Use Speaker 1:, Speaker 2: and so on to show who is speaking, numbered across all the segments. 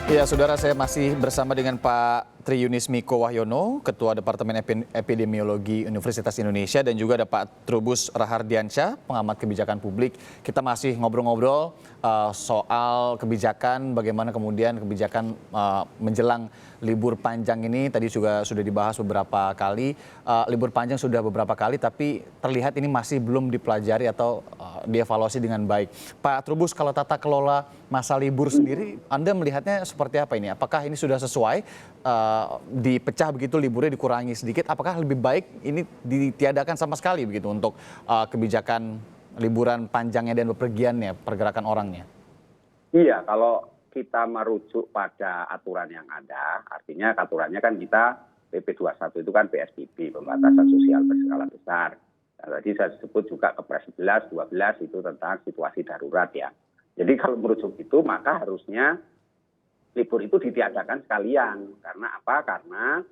Speaker 1: Ya, saudara, saya masih bersama dengan Pak Triyunis Miko Wahyono, Ketua Departemen Epidemiologi Universitas Indonesia, dan juga ada Pak Trubus Rahardiansyah, pengamat kebijakan publik. Kita masih ngobrol-ngobrol soal kebijakan, bagaimana kemudian kebijakan menjelang libur panjang ini. Tadi juga sudah dibahas beberapa kali, libur panjang sudah beberapa kali, tapi terlihat ini masih belum dipelajari atau dievaluasi dengan baik. Pak Trubus, kalau tata kelola masa libur sendiri, Anda melihatnya seperti apa ini? Apakah ini sudah sesuai dipecah begitu, liburnya dikurangi sedikit? Apakah lebih baik ini ditiadakan sama sekali begitu untuk kebijakan liburan panjangnya dan bepergiannya, pergerakan orangnya?
Speaker 2: Iya, kalau kita merujuk pada aturan yang ada, artinya aturannya kan kita PP 21 itu kan PSBB, pembatasan sosial berskala besar. Tadi saya sebut juga Kepres 11, 12 itu tentang situasi darurat ya. Jadi kalau merujuk itu maka harusnya libur itu ditiadakan sekalian. Karena apa? Karena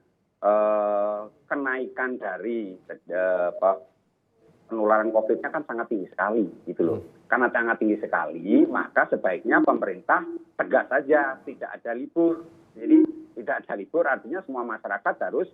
Speaker 2: kenaikan dari penularan COVID-nya kan sangat tinggi sekali gitu loh. Karena sangat tinggi sekali, maka sebaiknya pemerintah tegas saja, tidak ada libur. Jadi tidak ada libur artinya semua masyarakat harus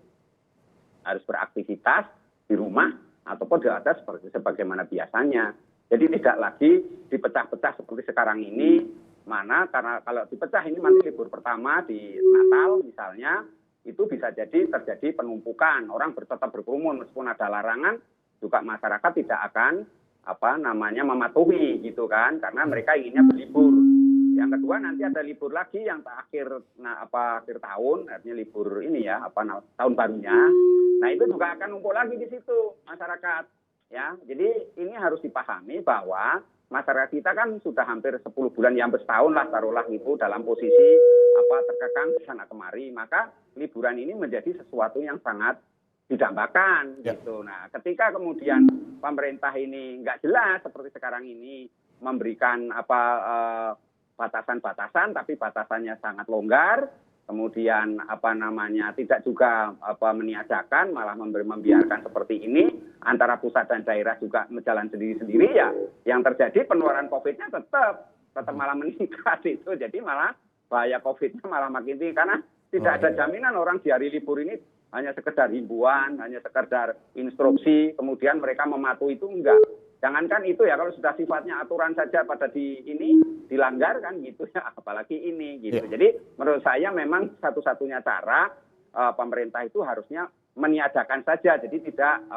Speaker 2: beraktivitas di rumah ataupun ada seperti sebagaimana biasanya. Jadi tidak lagi dipecah-pecah seperti sekarang ini, mana karena kalau dipecah ini nanti libur pertama di Natal misalnya, itu bisa jadi terjadi penumpukan, orang tetap berkerumun meskipun ada larangan, juga masyarakat tidak akan mematuhi gitu kan, karena mereka inginnya berlibur. Yang kedua nanti ada libur lagi yang akhir tahun, artinya libur ini ya, tahun barunya. Nah itu juga akan numpuk lagi di situ masyarakat. Ya, jadi ini harus dipahami bahwa masyarakat kita kan sudah hampir 10 bulan yang setahun lah taruhlah itu dalam posisi terkekang ke sana kemari, maka liburan ini menjadi sesuatu yang sangat didambakan gitu. Nah, ketika kemudian pemerintah ini nggak jelas seperti sekarang ini memberikan batasan-batasan, tapi batasannya sangat longgar, kemudian tidak juga meniadakan, malah membiarkan seperti ini, antara pusat dan daerah juga jalan sendiri-sendiri ya, yang terjadi penularan COVID-nya tetap malah meningkat itu, jadi malah bahaya COVID-nya malah makin tinggi karena tidak ada jaminan orang di hari libur ini hanya sekedar himbauan, hanya sekedar instruksi, kemudian mereka mematuhi itu enggak. Jangankan itu ya, kalau sudah sifatnya aturan saja pada dilanggar kan gitu ya, apalagi ini gitu. Jadi menurut saya memang satu-satunya cara pemerintah itu harusnya meniadakan saja, jadi tidak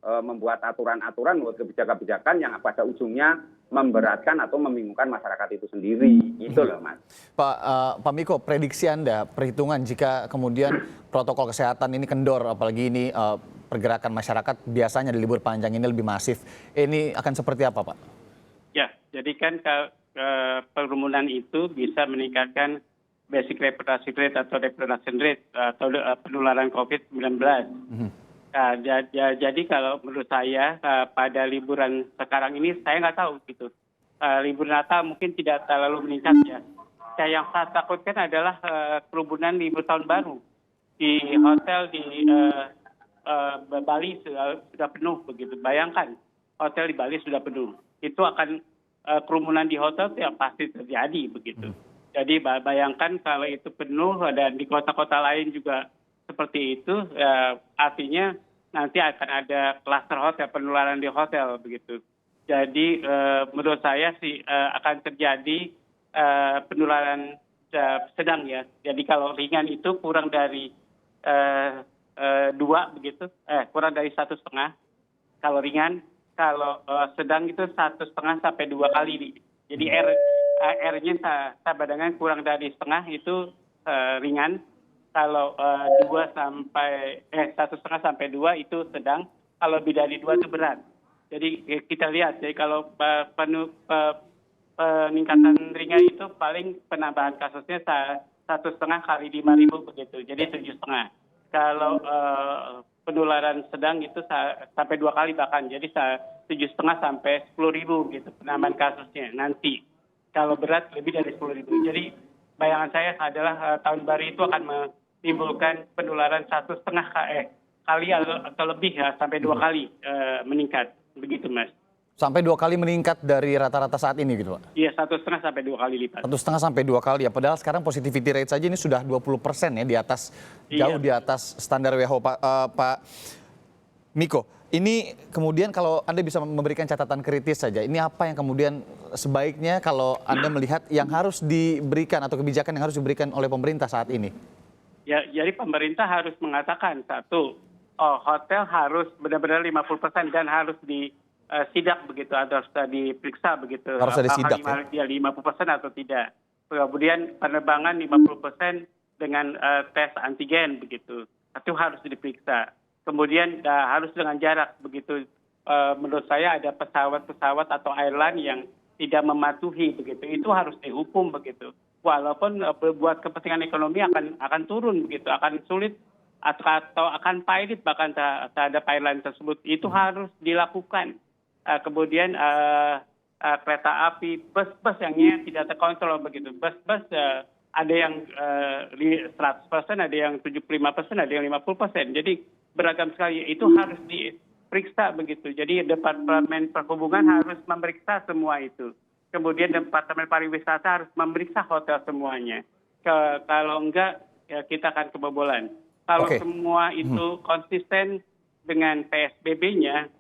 Speaker 2: membuat aturan-aturan, membuat kebijakan-kebijakan yang pada ujungnya memberatkan atau membingungkan masyarakat itu sendiri, gitu loh Mas.
Speaker 1: Pak Miko, prediksi Anda, perhitungan jika kemudian protokol kesehatan ini kendor, apalagi ini pergerakan masyarakat biasanya di libur panjang ini lebih masif, ini akan seperti apa Pak?
Speaker 3: Ya, jadi kan kerumunan itu bisa meningkatkan basic reproduction rate atau reproduction rate atau penularan COVID-19. Nah, jadi kalau menurut saya pada liburan sekarang ini saya nggak tahu gitu. Libur Natal mungkin tidak terlalu meningkat ya. Yang saya takutkan adalah kerumunan libur tahun baru di hotel di Bali sudah penuh begitu. Bayangkan hotel di Bali sudah penuh. Itu akan kerumunan di hotel yang pasti terjadi begitu. Jadi bayangkan kalau itu penuh dan di kota-kota lain juga seperti itu, artinya nanti akan ada klaster hotel, penularan di hotel begitu. Jadi menurut saya sih akan terjadi penularan sedang ya. Jadi kalau ringan itu kurang dari 2 begitu, kurang dari 1,5 kalau ringan. Kalau sedang itu 1,5 sampai 2 kali. Jadi R-nya saya bayangkan kurang dari setengah itu ringan. Kalau 1,5 sampai 2 itu sedang. Kalau lebih dari 2 itu berat. Jadi kita lihat. Jadi kalau peningkatan ringan itu paling penambahan kasusnya 1,5 kali 5.000 begitu. Jadi 7,5. Kalau penularan sedang itu sampai 2 kali bahkan. Jadi 7,5 sampai 10.000 gitu penambahan kasusnya nanti. Kalau berat lebih dari 10.000. Jadi bayangan saya adalah tahun baru itu akan menimbulkan penularan 1,5 kali atau lebih ya sampai 2 kali meningkat. Begitu Mas.
Speaker 1: Sampai 2 kali meningkat dari rata-rata saat ini gitu Pak?
Speaker 3: Iya, 1,5 sampai 2 kali lipat.
Speaker 1: 1,5 sampai 2 kali ya, padahal sekarang positivity rate saja ini sudah 20% ya, di atas, jauh di atas standar WHO. Pak Miko, ini kemudian kalau Anda bisa memberikan catatan kritis saja, ini apa yang kemudian sebaiknya kalau Anda melihat yang harus diberikan atau kebijakan yang harus diberikan oleh pemerintah saat ini?
Speaker 3: Ya, jadi pemerintah harus mengatakan, satu, hotel harus benar-benar 50% dan harus sidak begitu, atau sudah diperiksa begitu.
Speaker 1: Harus ada sidak
Speaker 3: ya? 50% atau tidak. Kemudian penerbangan 50% dengan tes antigen begitu. Itu harus diperiksa. Kemudian harus dengan jarak begitu. Menurut saya ada pesawat-pesawat atau airline yang tidak mematuhi begitu. Itu harus dihukum begitu. Walaupun buat kepentingan ekonomi akan turun begitu, akan sulit atau akan pahit bahkan terhadap airline tersebut. Itu harus dilakukan. Kemudian kereta api, bus-bus yang tidak terkontrol begitu. Bus-bus ada yang 100%, ada yang 75%, ada yang 50%. Jadi beragam sekali. Itu harus diperiksa begitu. Jadi Departemen Perhubungan harus memeriksa semua itu. Kemudian Departemen Pariwisata harus memeriksa hotel semuanya. Kalau enggak, ya kita akan kebobolan. Kalau semua itu konsisten dengan PSBB-nya,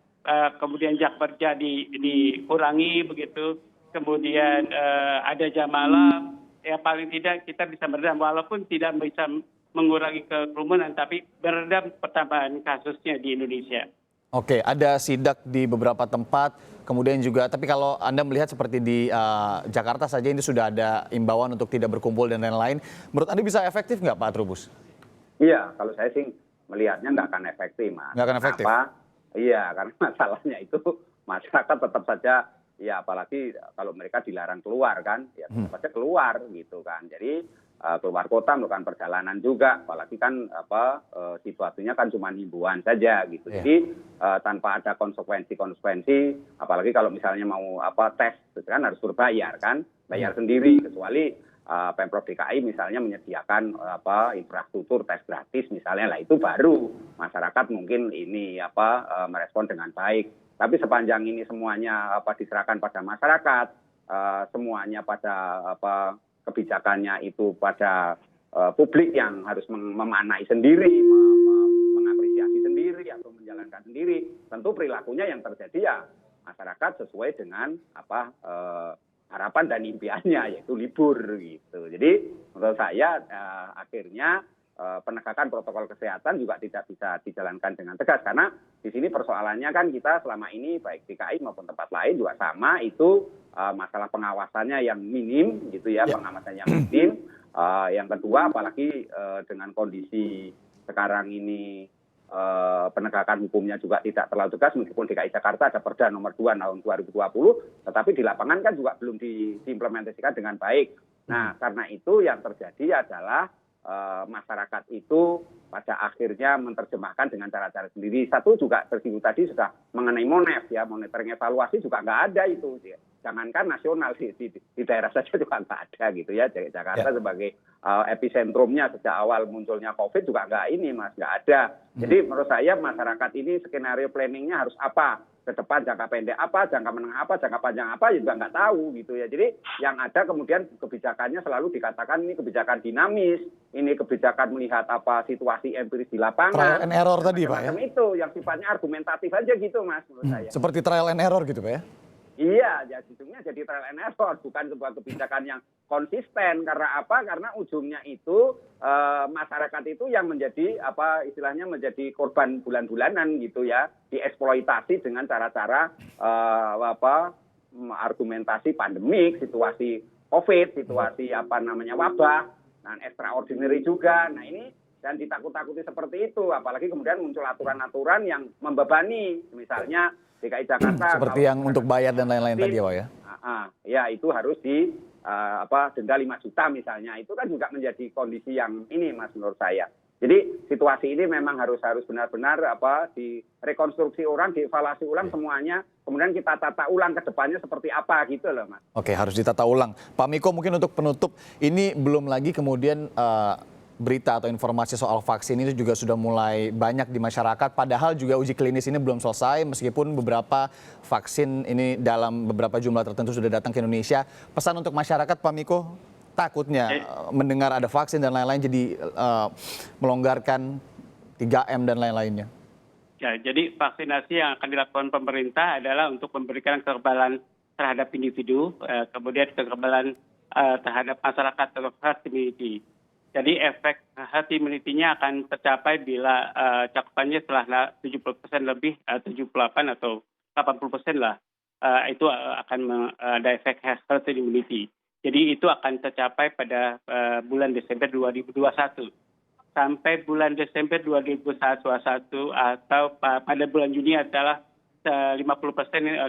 Speaker 3: kemudian jam kerja dikurangi begitu, kemudian ada jam malam, ya paling tidak kita bisa meredam, walaupun tidak bisa mengurangi kerumunan, tapi meredam pertambahan kasusnya di Indonesia.
Speaker 1: Oke, ada sidak di beberapa tempat, kemudian juga, tapi kalau Anda melihat seperti di Jakarta saja ini sudah ada imbauan untuk tidak berkumpul dan lain-lain, menurut Anda bisa efektif nggak Pak Trubus?
Speaker 2: Iya, kalau saya sih melihatnya nggak akan efektif, Mas.
Speaker 1: Nggak akan efektif?
Speaker 2: Iya, karena masalahnya itu masyarakat tetap saja, ya apalagi kalau mereka dilarang keluar kan, ya tetap saja keluar gitu kan. Jadi keluar kota melakukan perjalanan juga, apalagi kan situasinya kan cuma himbauan saja gitu. Jadi tanpa ada konsekuensi, apalagi kalau misalnya mau tes kan harus berbayar kan, bayar sendiri, kecuali Pemprov DKI misalnya menyediakan infrastruktur tes gratis misalnya, lah itu baru masyarakat mungkin ini merespon dengan baik. Tapi sepanjang ini semuanya diserahkan pada masyarakat, semuanya pada kebijakannya itu pada publik yang harus memanai sendiri, mengapresiasi sendiri atau menjalankan sendiri, tentu perilakunya yang terjadi ya masyarakat sesuai dengan harapan dan impiannya, yaitu libur gitu. Jadi menurut saya akhirnya penegakan protokol kesehatan juga tidak bisa dijalankan dengan tegas, karena di sini persoalannya kan kita selama ini baik DKI maupun tempat lain juga sama, itu masalah pengawasannya yang minim gitu ya, pengawasannya yang minim. Yang kedua, apalagi dengan kondisi sekarang ini penegakan hukumnya juga tidak terlalu tegas, meskipun DKI Jakarta ada Perda nomor 2 tahun 2020, tetapi di lapangan kan juga belum diimplementasikan dengan baik. Nah, karena itu yang terjadi adalah masyarakat itu pada akhirnya menerjemahkan dengan cara-cara sendiri. Satu juga tersinggung tadi sudah mengenai MONEF ya, monitoring evaluasi juga nggak ada itu. Jangankan nasional di daerah saja juga nggak ada gitu ya. Jakarta sebagai episentrumnya sejak awal munculnya COVID juga nggak ada. Jadi menurut saya masyarakat ini skenario planningnya harus apa? Ke depan jangka pendek apa, jangka menengah apa, jangka panjang apa, juga nggak tahu gitu ya. Jadi yang ada kemudian kebijakannya selalu dikatakan ini kebijakan dinamis, ini kebijakan melihat situasi empiris di lapangan.
Speaker 1: Trial and error tadi Pak ya?
Speaker 2: Itu yang sifatnya argumentatif aja gitu Mas menurut saya.
Speaker 1: Seperti trial and error gitu Pak ya?
Speaker 2: Iya, ya ujungnya jadi trial and error, bukan sebuah kebijakan yang konsisten. Karena apa? Karena ujungnya itu masyarakat itu yang menjadi istilahnya menjadi korban bulan-bulanan gitu ya, dieksploitasi dengan cara-cara argumentasi pandemik, situasi COVID, situasi wabah, dan extraordinary juga. Nah ini dan ditakut-takuti seperti itu, apalagi kemudian muncul aturan-aturan yang membebani, misalnya DKI Jakarta
Speaker 1: seperti yang untuk bayar dan lain-lain tadi ya Pak ya?
Speaker 2: Ya itu harus denda 5 juta misalnya, itu kan juga menjadi kondisi yang ini Mas menurut saya. Jadi situasi ini memang harus benar-benar direkonstruksi ulang, dievaluasi ulang semuanya, kemudian kita tata ulang ke depannya seperti apa gitu loh Mas.
Speaker 1: Oke, harus ditata ulang. Pak Miko, mungkin untuk penutup, ini belum lagi kemudian berita atau informasi soal vaksin ini juga sudah mulai banyak di masyarakat. Padahal juga uji klinis ini belum selesai meskipun beberapa vaksin ini dalam beberapa jumlah tertentu sudah datang ke Indonesia. Pesan untuk masyarakat, Pak Miko, takutnya mendengar ada vaksin dan lain-lain jadi melonggarkan 3M dan lain-lainnya.
Speaker 3: Ya, jadi vaksinasi yang akan dilakukan pemerintah adalah untuk memberikan kekebalan terhadap individu, kemudian kekebalan terhadap masyarakat atau herd immunity. Jadi efek herd immunity-nya akan tercapai bila cakupannya setelah 70% lebih, 78 atau 80% lah, itu akan ada efek herd immunity. Jadi itu akan tercapai pada bulan Desember 2021. Sampai bulan Desember 2021 atau pada bulan Juni adalah 50%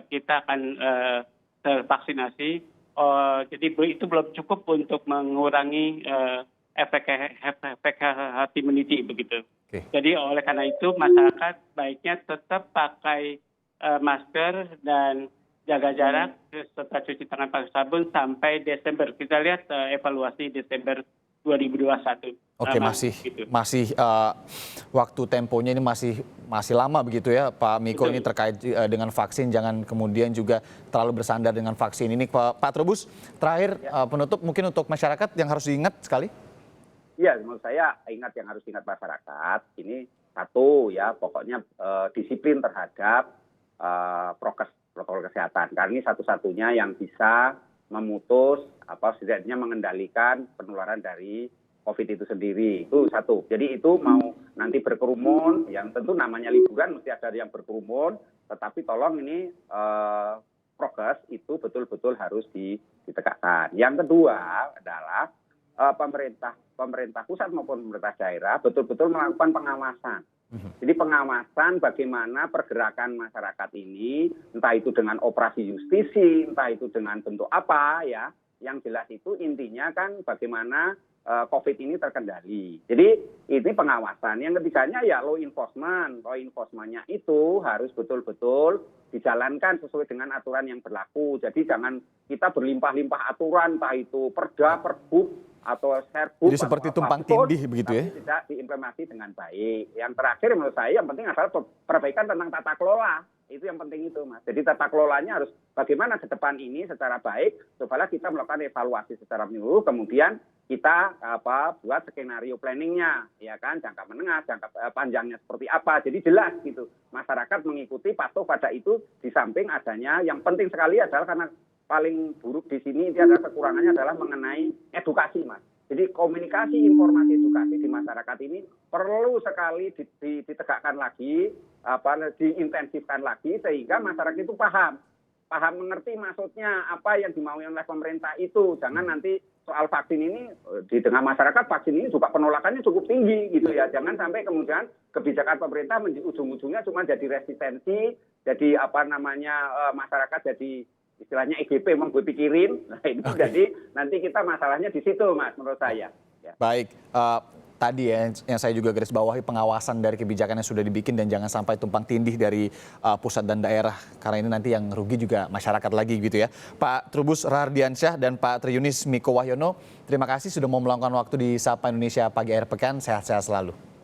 Speaker 3: kita akan tervaksinasi. Jadi itu belum cukup untuk mengurangi efek herd immunity begitu. Okay. Jadi oleh karena itu masyarakat baiknya tetap pakai masker dan jaga jarak serta cuci tangan pakai sabun sampai Desember. Kita lihat evaluasi Desember 2021.
Speaker 1: Oke, masih waktu temponya ini masih lama begitu ya, Pak Miko. Betul. Ini terkait dengan vaksin, jangan kemudian juga terlalu bersandar dengan vaksin ini. Pak Trubus, terakhir penutup mungkin untuk masyarakat yang harus diingat sekali.
Speaker 2: Iya, menurut saya yang harus diingat masyarakat ini satu ya, pokoknya disiplin terhadap protokol kesehatan. Karena ini satu-satunya yang bisa memutus setidaknya mengendalikan penularan dari COVID itu sendiri. Itu satu. Jadi itu mau nanti berkerumun, yang tentu namanya liburan mesti ada yang berkerumun, tetapi tolong ini prokes itu betul-betul harus ditegakkan. Yang kedua adalah pemerintah pusat maupun pemerintah daerah betul-betul melakukan pengawasan. Jadi pengawasan bagaimana pergerakan masyarakat ini, entah itu dengan operasi justisi, entah itu dengan bentuk apa ya, yang jelas itu intinya kan bagaimana COVID ini terkendali. Jadi ini pengawasan. Yang ketiganya ya law enforcement. Law enforcement-nya itu harus betul-betul dijalankan sesuai dengan aturan yang berlaku. Jadi jangan kita berlimpah-limpah aturan, entah itu perda, perbuk, atau serbuk.
Speaker 1: Jadi seperti tumpang tindih begitu ya?
Speaker 2: Tidak diimplementasi dengan baik. Yang terakhir menurut saya yang penting adalah perbaikan tentang tata kelola. Itu yang penting itu, Mas. Jadi tata kelolanya harus bagaimana ke depan ini secara baik, supaya kita melakukan evaluasi secara menyeluruh, kemudian kita buat skenario planningnya, ya kan, jangka menengah, jangka panjangnya seperti apa. Jadi jelas gitu. Masyarakat mengikuti patuh pada itu, di samping adanya yang penting sekali adalah karena paling buruk di sini dia adalah kekurangannya adalah mengenai edukasi, Mas. Jadi komunikasi, informasi, edukasi di masyarakat ini perlu sekali ditegakkan lagi, diintensifkan lagi sehingga masyarakat itu paham mengerti maksudnya apa yang dimaui oleh pemerintah itu. Jangan nanti soal vaksin ini di tengah masyarakat vaksin ini juga penolakannya cukup tinggi gitu ya. Jangan sampai kemudian kebijakan pemerintah ujung-ujungnya cuma jadi resistensi, jadi masyarakat jadi istilahnya EGP emang gue pikirin. Nah itu jadi nanti kita masalahnya di situ, Mas, menurut saya. Ya.
Speaker 1: Baik, tadi ya yang saya juga garis bawahi pengawasan dari kebijakan yang sudah dibikin dan jangan sampai tumpang tindih dari pusat dan daerah, karena ini nanti yang rugi juga masyarakat lagi gitu ya. Pak Trubus Rahardiansyah dan Pak Triunis Miko Wahyono, terima kasih sudah mau meluangkan waktu di Sapa Indonesia Pagi Akhir Pekan. Sehat-sehat selalu.